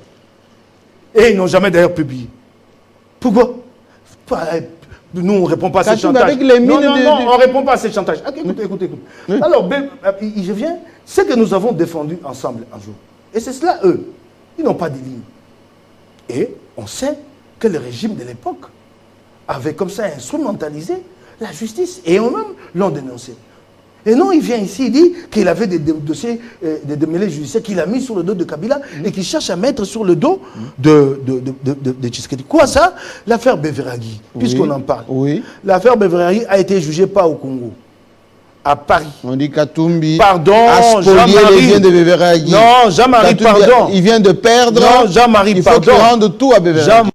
Et ils n'ont jamais d'ailleurs publié. Pourquoi? Nous, on ne répond pas à ces chantages. Non, on ne répond pas à ces chantages. Écoute. Alors, je viens. Ce que nous avons défendu ensemble un jour. Et c'est cela, eux. Ils n'ont pas de ligne. Et on sait que le régime de l'époque avait comme ça instrumentalisé la justice. Et eux-mêmes l'ont dénoncé. Et non, il vient ici, il dit qu'il avait des dossiers, des démêlés judiciaires qu'il a mis sur le dos de Kabila et qu'il cherche à mettre sur le dos de Tshisekedi. Quoi ça? L'affaire Beveragi, puisqu'on en parle. Oui. L'affaire Beveragi a été jugée pas au Congo, à Paris. On dit Katumbi Pardon, a spolié les biens de Beveragi. Non, Jean-Marie, pardon. Il vient de perdre. Non, Jean-Marie, pardon. Il faut qu'il rende tout à Beveragi.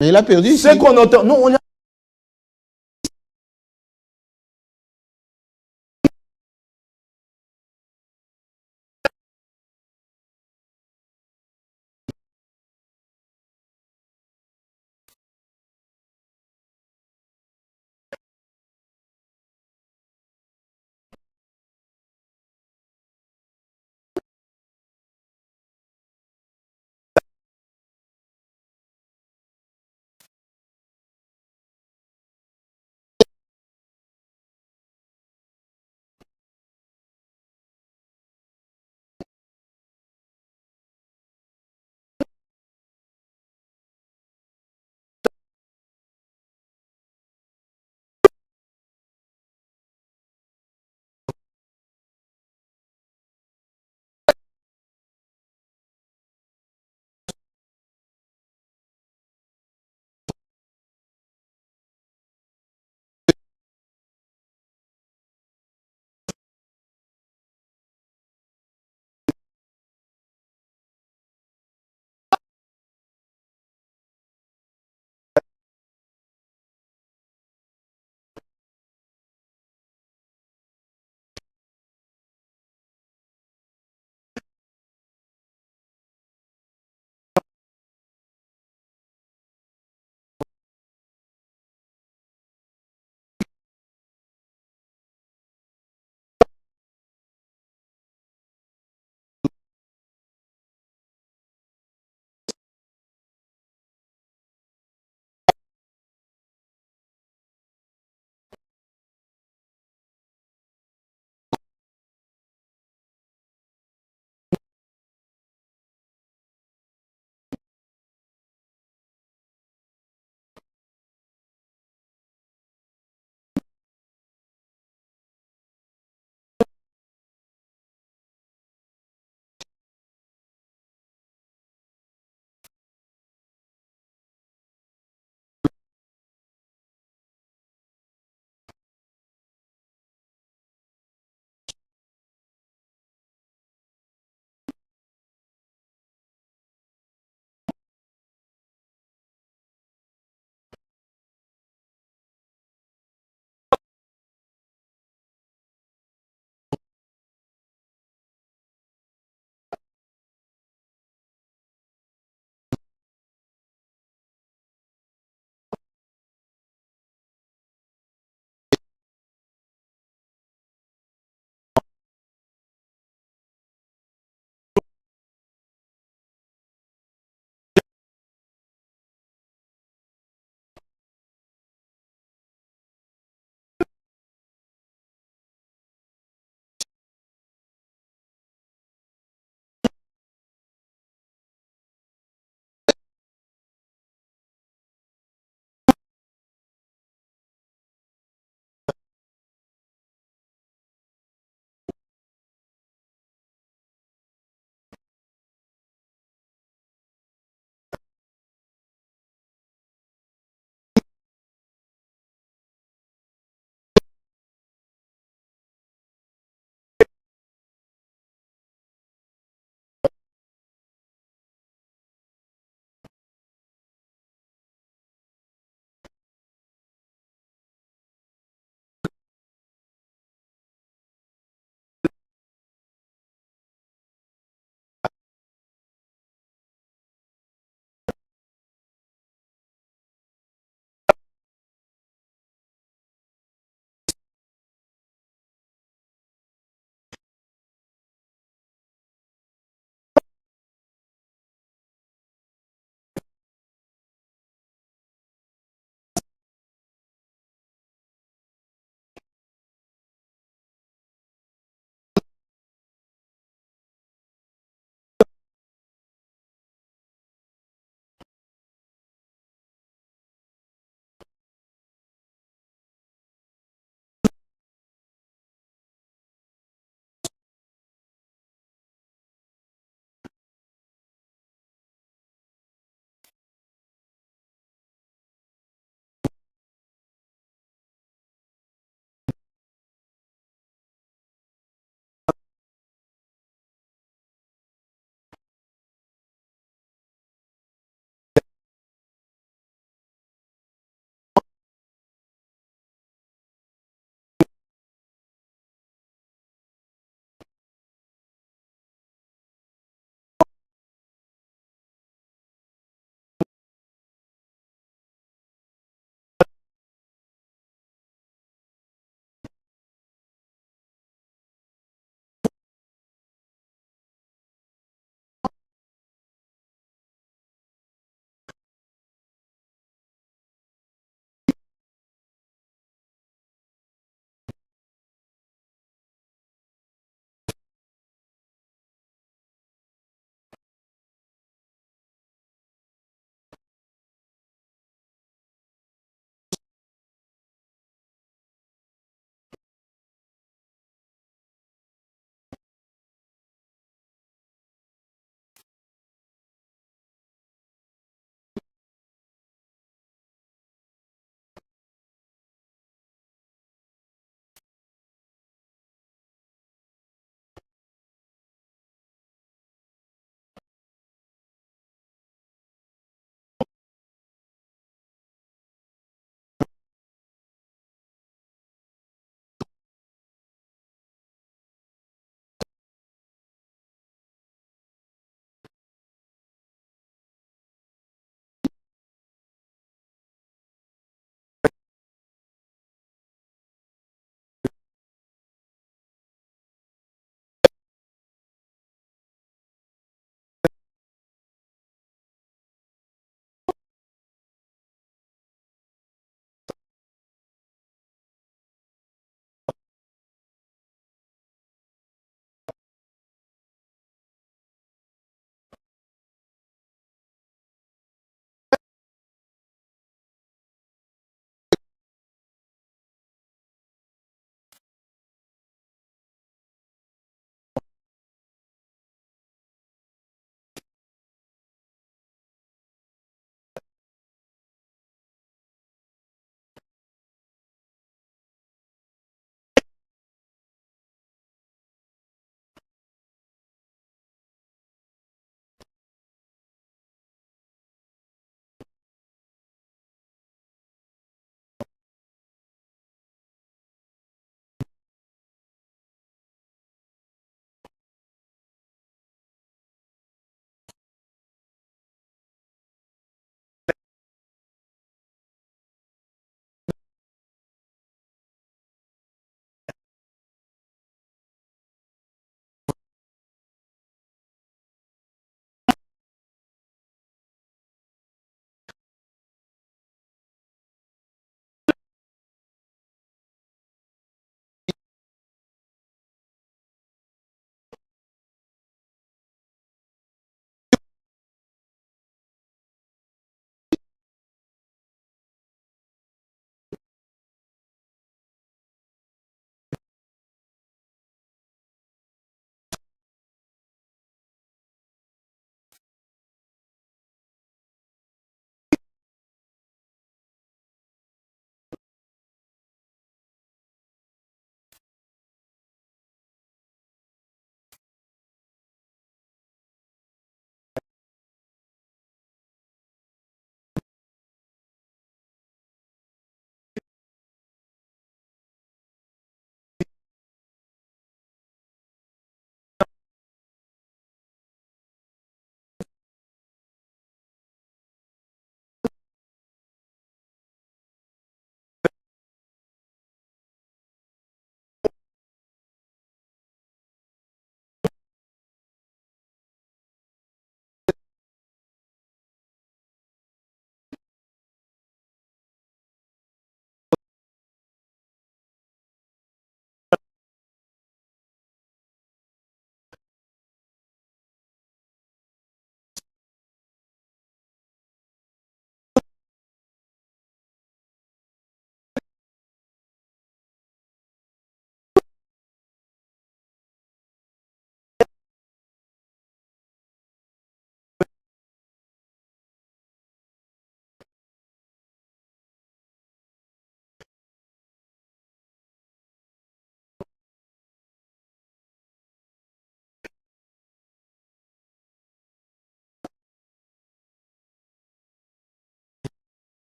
Mais il a perdu. C'est qu'on entend. Non, on a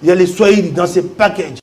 il y a les Swahili dans ces packages.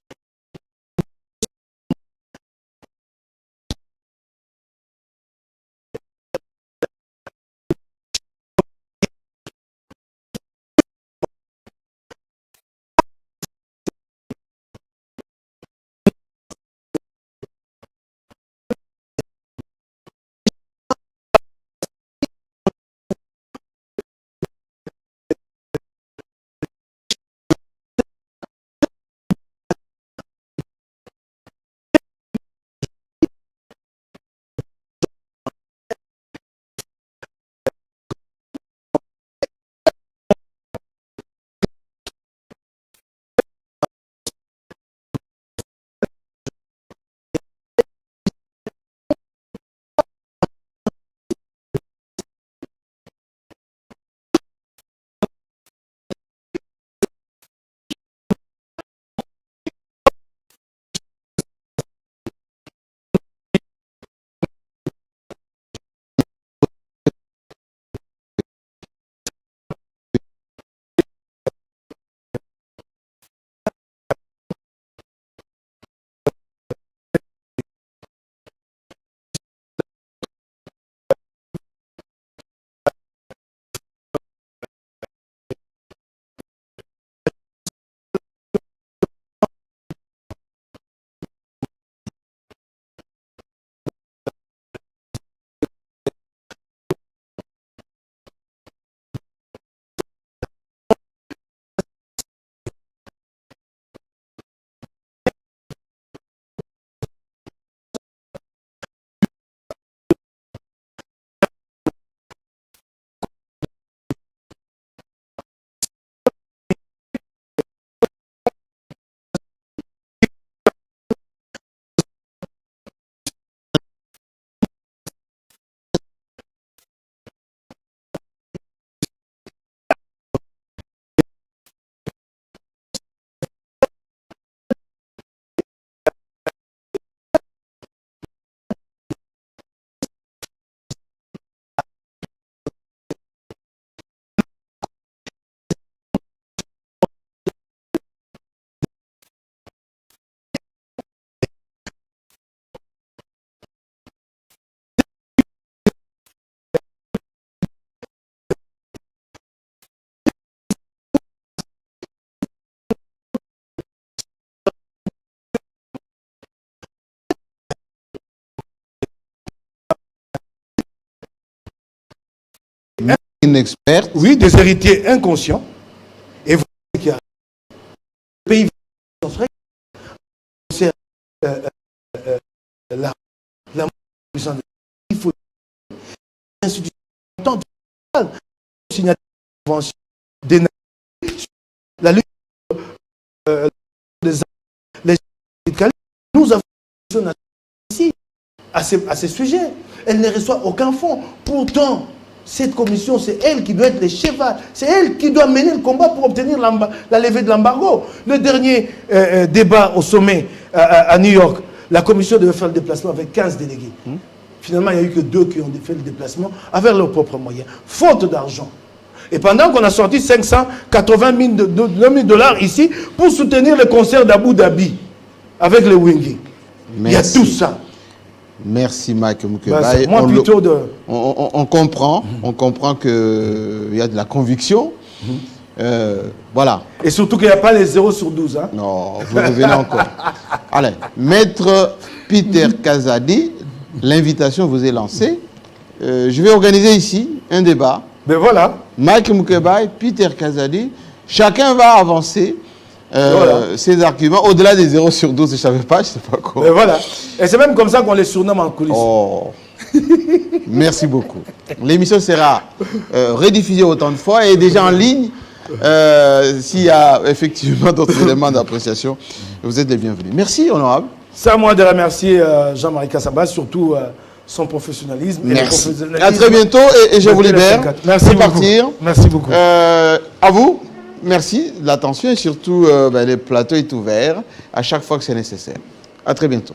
Une experte. Oui, des héritiers inconscients. Et vous voyez qu'il y a le pays c'est la il faut institution signature des la lutte des nous avons ici à ces sujets. Elle ne reçoit aucun fonds. Pourtant, cette commission, c'est elle qui doit être le cheval. C'est elle qui doit mener le combat pour obtenir la levée de l'embargo. Le dernier débat au sommet à New York, la commission devait faire le déplacement avec 15 délégués. Finalement, il n'y a eu que 2 qui ont fait le déplacement avec leurs propres moyens, faute d'argent. Et pendant qu'on a sorti 580 000 $ ici pour soutenir le concert d'Abu Dhabi avec le Winging. Il y a tout ça. Merci Mike Moukebaye. Moi plutôt on comprend qu'il y a de la conviction. Voilà. Et surtout qu'il n'y a pas les 0 sur 12. Hein? Non, vous revenez encore. Allez, Maître Peter Kazadi, l'invitation vous est lancée. Je vais organiser ici un débat. Mais voilà. Mike Moukebaye, Peter Kazadi, chacun va avancer ses arguments au-delà des 0 sur 12, je ne savais pas, je ne sais pas quoi. Mais voilà. Et c'est même comme ça qu'on les surnomme en coulisses. Oh. Merci beaucoup. L'émission sera rediffusée autant de fois et déjà en ligne. S'il y a effectivement d'autres éléments d'appréciation, vous êtes les bienvenus. Merci, honorable. C'est à moi de remercier Jean-Marie Kassaba, surtout son professionnalisme. Merci. À très bientôt et je vous libère. Merci beaucoup. Partir. Merci beaucoup. À vous, merci de l'attention et surtout, le plateau est ouvert à chaque fois que c'est nécessaire. À très bientôt.